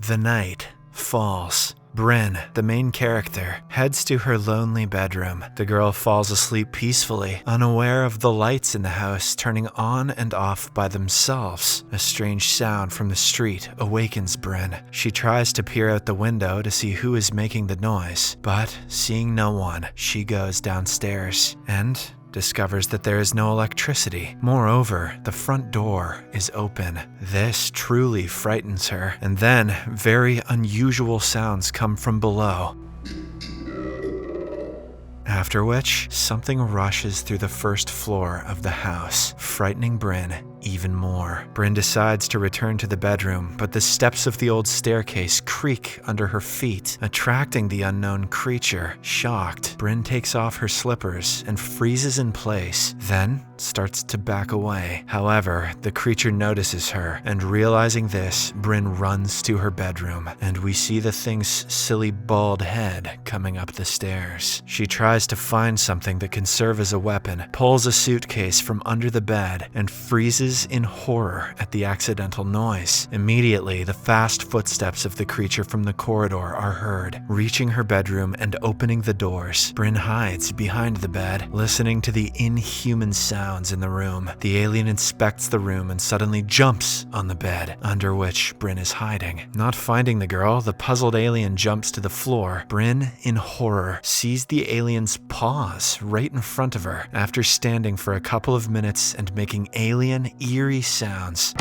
The night falls. Brynn, the main character, heads to her lonely bedroom. The girl falls asleep peacefully, unaware of the lights in the house turning on and off by themselves. A strange sound from the street awakens Brynn. She tries to peer out the window to see who is making the noise, but seeing no one, she goes downstairs and discovers that there is no electricity. Moreover, the front door is open. This truly frightens her, and then very unusual sounds come from below. After which, something rushes through the first floor of the house, frightening Brynn even more. Brynn decides to return to the bedroom, but the steps of the old staircase creak under her feet, attracting the unknown creature. Shocked, Brynn takes off her slippers and freezes in place, then starts to back away. However, the creature notices her, and realizing this, Brynn runs to her bedroom, and we see the thing's silly bald head coming up the stairs. She tries to find something that can serve as a weapon, pulls a suitcase from under the bed, and freezes in horror at the accidental noise. Immediately, the fast footsteps of the creature from the corridor are heard. Reaching her bedroom and opening the doors, Brynn hides behind the bed, listening to the inhuman sounds in the room. The alien inspects the room and suddenly jumps on the bed, under which Brynn is hiding. Not finding the girl, the puzzled alien jumps to the floor. Brynn, in horror, sees the alien's paws right in front of her. After standing for a couple of minutes and making alien, eerie sounds,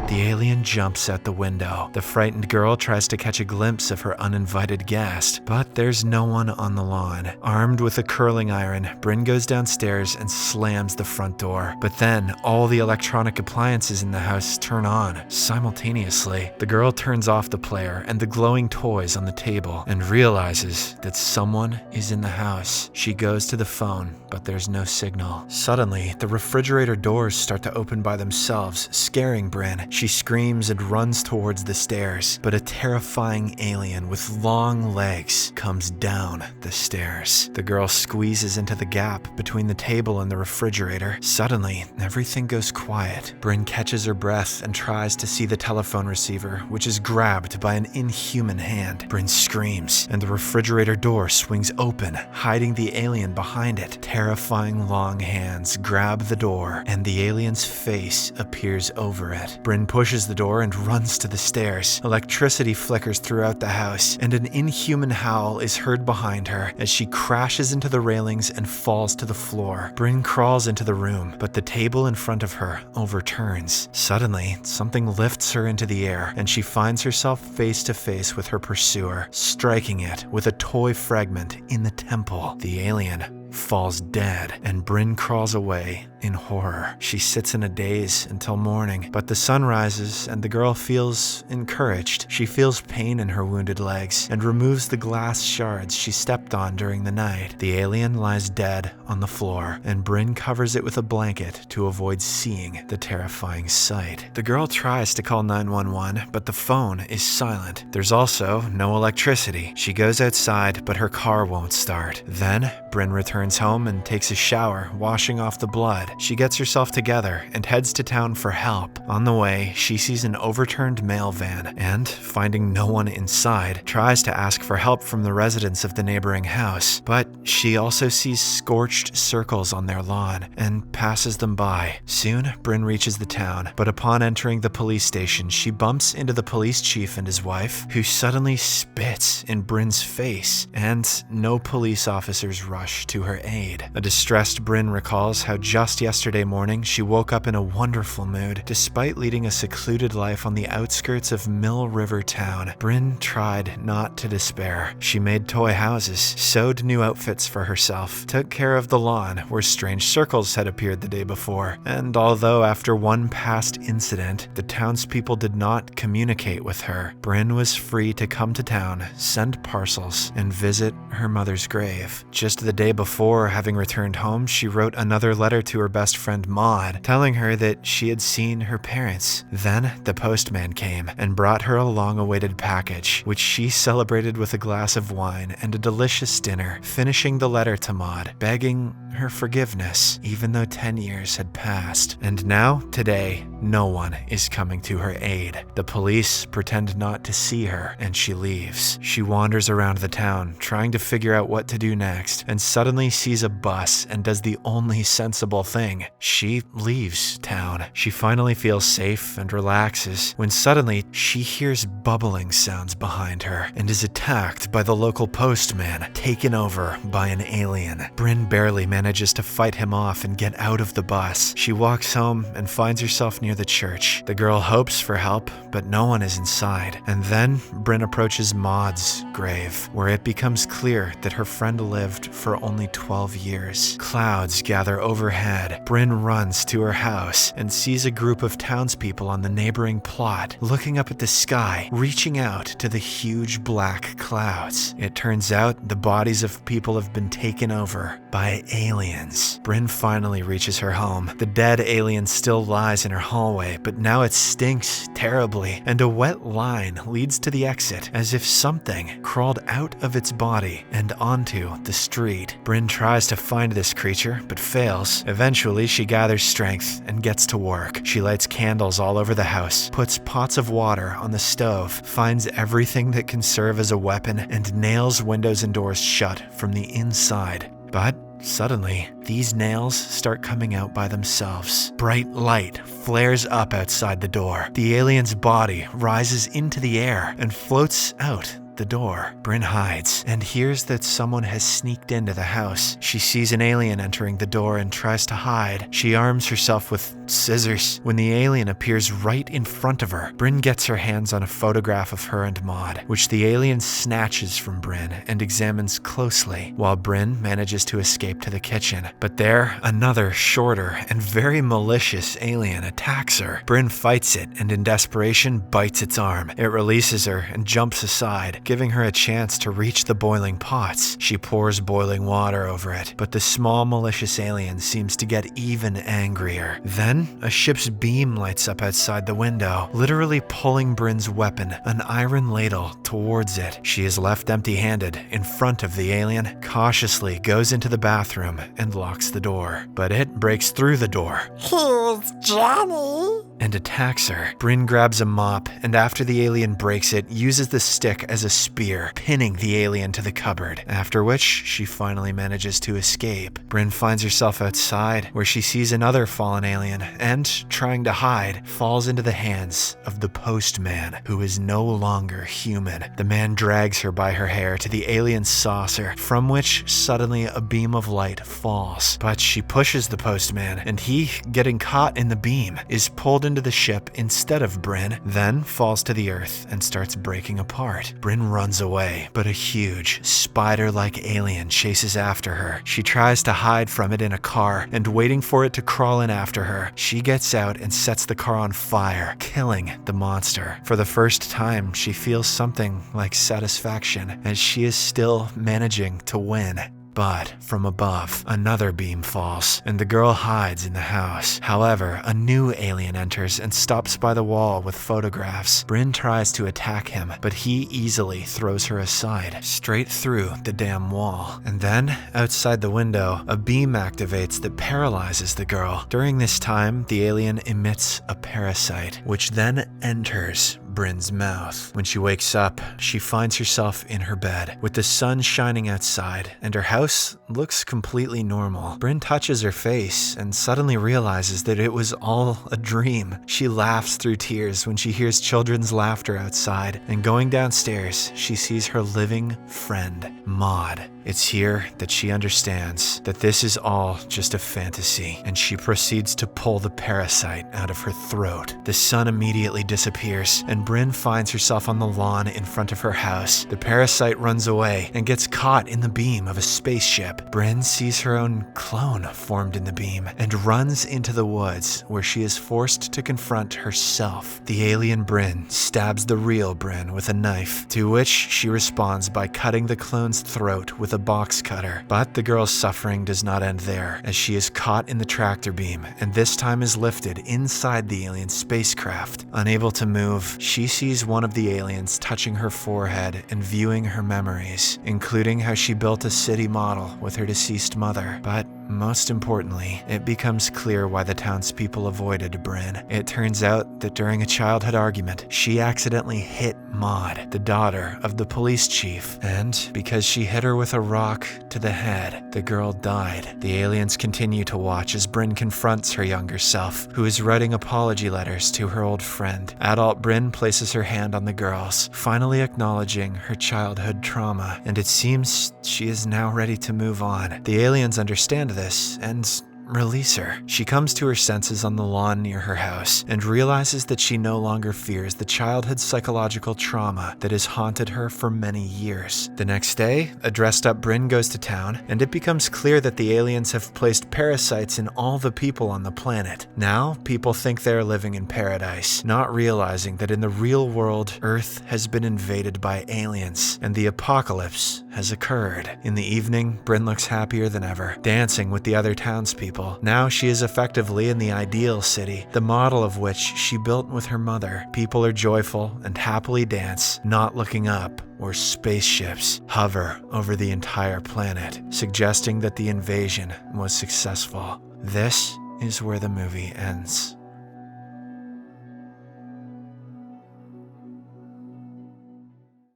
the alien jumps out the window. The frightened girl tries to catch a glimpse of her uninvited guest, but there's no one on the lawn. Armed with a curling iron, Brynn goes downstairs and slams the front door. But then, all the electronic appliances in the house turn on simultaneously. The girl turns off the player and the glowing toys on the table and realizes that someone is in the house. She goes to the phone, but there's no signal. Suddenly, the refrigerator doors start to open by themselves, scaring Brynn. She screams and runs towards the stairs, but a terrifying alien with long legs comes down the stairs. The girl squeezes into the gap between the table and the refrigerator. Suddenly, everything goes quiet. Brynn catches her breath and tries to see the telephone receiver, which is grabbed by an inhuman hand. Brynn screams, and the refrigerator door swings open, hiding the alien behind it. Terrifying long hands grab the door, and the alien's face appears over it. Brynn pushes the door and runs to the stairs. Electricity flickers throughout the house, and an inhuman howl is heard behind her as she crashes into the railings and falls to the floor. Brynn crawls into the room, but the table in front of her overturns. Suddenly, something lifts her into the air, and she finds herself face to face with her pursuer, striking it with a toy fragment in the temple. The alien falls dead, and Brynn crawls away in horror. She sits in a daze until morning, but the sun rises and the girl feels encouraged. She feels pain in her wounded legs and removes the glass shards she stepped on during the night. The alien lies dead on the floor, and Brynn covers it with a blanket to avoid seeing the terrifying sight. The girl tries to call 911, but the phone is silent. There's also no electricity. She goes outside, but her car won't start. Then, Brynn returns home and takes a shower, washing off the blood. She gets herself together and heads to town for help. On the way, she sees an overturned mail van and, finding no one inside, tries to ask for help from the residents of the neighboring house. But she also sees scorched circles on their lawn and passes them by. Soon, Brynn reaches the town, but upon entering the police station, she bumps into the police chief and his wife, who suddenly spits in Brynn's face, and no police officers rush to her aid. A distressed Brynn recalls how just yesterday morning she woke up in a wonderful mood. Despite leading a secluded life on the outskirts of Mill River town, Brynn tried not to despair. She made toy houses, sewed new outfits for herself, took care of the lawn where strange circles had appeared the day before, and although after one past incident, the townspeople did not communicate with her, Brynn was free to come to town, send parcels, and visit her mother's grave. Just the day before, before having returned home, she wrote another letter to her best friend Maud, telling her that she had seen her parents. Then the postman came and brought her a long-awaited package, which she celebrated with a glass of wine and a delicious dinner, finishing the letter to Maud, begging her forgiveness, even though 10 years had passed. And now, today, no one is coming to her aid. The police pretend not to see her, and she leaves. She wanders around the town, trying to figure out what to do next, and suddenly sees a bus and does the only sensible thing. She leaves town. She finally feels safe and relaxes, when suddenly she hears bubbling sounds behind her and is attacked by the local postman, taken over by an alien. Brynn barely manages to fight him off and get out of the bus. She walks home and finds herself near the church. The girl hopes for help, but no one is inside. And then Brynn approaches Maud's grave, where it becomes clear that her friend lived for only 12 years. Clouds gather overhead. Brynn runs to her house and sees a group of townspeople on the neighboring plot, looking up at the sky, reaching out to the huge black clouds. It turns out the bodies of people have been taken over by aliens. Brynn finally reaches her home. The dead alien still lies in her hallway, but now it stinks terribly, and a wet line leads to the exit, as if something crawled out of its body and onto the street. Brynn tries to find this creature, but fails. Eventually, she gathers strength and gets to work. She lights candles all over the house, puts pots of water on the stove, finds everything that can serve as a weapon, and nails windows and doors shut from the inside. But suddenly, these nails start coming out by themselves. Bright light flares up outside the door. The alien's body rises into the air and floats out the door. Brynn hides and hears that someone has sneaked into the house. She sees an alien entering the door and tries to hide. She arms herself with scissors. When the alien appears right in front of her, Brynn gets her hands on a photograph of her and Maud, which the alien snatches from Brynn and examines closely, while Brynn manages to escape to the kitchen. But there, another shorter and very malicious alien attacks her. Brynn fights it and in desperation bites its arm. It releases her and jumps aside, giving her a chance to reach the boiling pots. She pours boiling water over it, but the small malicious alien seems to get even angrier. Then, a ship's beam lights up outside the window, literally pulling Brynn's weapon, an iron ladle, towards it. She is left empty-handed in front of the alien, cautiously goes into the bathroom and locks the door. But it breaks through the door. Here's Johnny. And attacks her. Brynn grabs a mop, and after the alien breaks it, uses the stick as a spear, pinning the alien to the cupboard, after which she finally manages to escape. Brynn finds herself outside, where she sees another fallen alien, and, trying to hide, falls into the hands of the postman, who is no longer human. The man drags her by her hair to the alien saucer, from which suddenly a beam of light falls. But she pushes the postman, and he, getting caught in the beam, is pulled into the ship instead of Brynn, then falls to the earth and starts breaking apart. Brynn runs away, but a huge, spider-like alien chases after her. She tries to hide from it in a car, and waiting for it to crawl in after her, she gets out and sets the car on fire, killing the monster. For the first time, she feels something like satisfaction, as she is still managing to win. But from above, another beam falls, and the girl hides in the house. However, a new alien enters and stops by the wall with photographs. Brynn tries to attack him, but he easily throws her aside, straight through the damn wall. And then, outside the window, a beam activates that paralyzes the girl. During this time, the alien emits a parasite, which then enters Brynn's mouth. When she wakes up, she finds herself in her bed, with the sun shining outside, and her house looks completely normal. Brynn touches her face and suddenly realizes that it was all a dream. She laughs through tears when she hears children's laughter outside, and going downstairs, she sees her living friend, Maud. It's here that she understands that this is all just a fantasy, and she proceeds to pull the parasite out of her throat. The sun immediately disappears, and Brynn finds herself on the lawn in front of her house. The parasite runs away and gets caught in the beam of a spaceship. Brynn sees her own clone formed in the beam and runs into the woods, where she is forced to confront herself. The alien Brynn stabs the real Brynn with a knife, to which she responds by cutting the clone's throat with a a box cutter. But the girl's suffering does not end there, as she is caught in the tractor beam, and this time is lifted inside the alien spacecraft. Unable to move, she sees one of the aliens touching her forehead and viewing her memories, including how she built a city model with her deceased mother. But most importantly, it becomes clear why the townspeople avoided Brynn. It turns out that during a childhood argument, she accidentally hit Maud, the daughter of the police chief, and because she hit her with a rock to the head, the girl died. The aliens continue to watch as Brynn confronts her younger self, who is writing apology letters to her old friend. Adult Brynn places her hand on the girl's, finally acknowledging her childhood trauma, and it seems she is now ready to move on. The aliens understand this and release her. She comes to her senses on the lawn near her house and realizes that she no longer fears the childhood psychological trauma that has haunted her for many years. The next day, a dressed-up Brynn goes to town, and it becomes clear that the aliens have placed parasites in all the people on the planet. Now, people think they are living in paradise, not realizing that in the real world, Earth has been invaded by aliens, and the apocalypse has occurred. In the evening, Brynn looks happier than ever, dancing with the other townspeople. Now she is effectively in the ideal city, the model of which she built with her mother. People are joyful and happily dance, not looking up, where spaceships hover over the entire planet, suggesting that the invasion was successful. This is where the movie ends.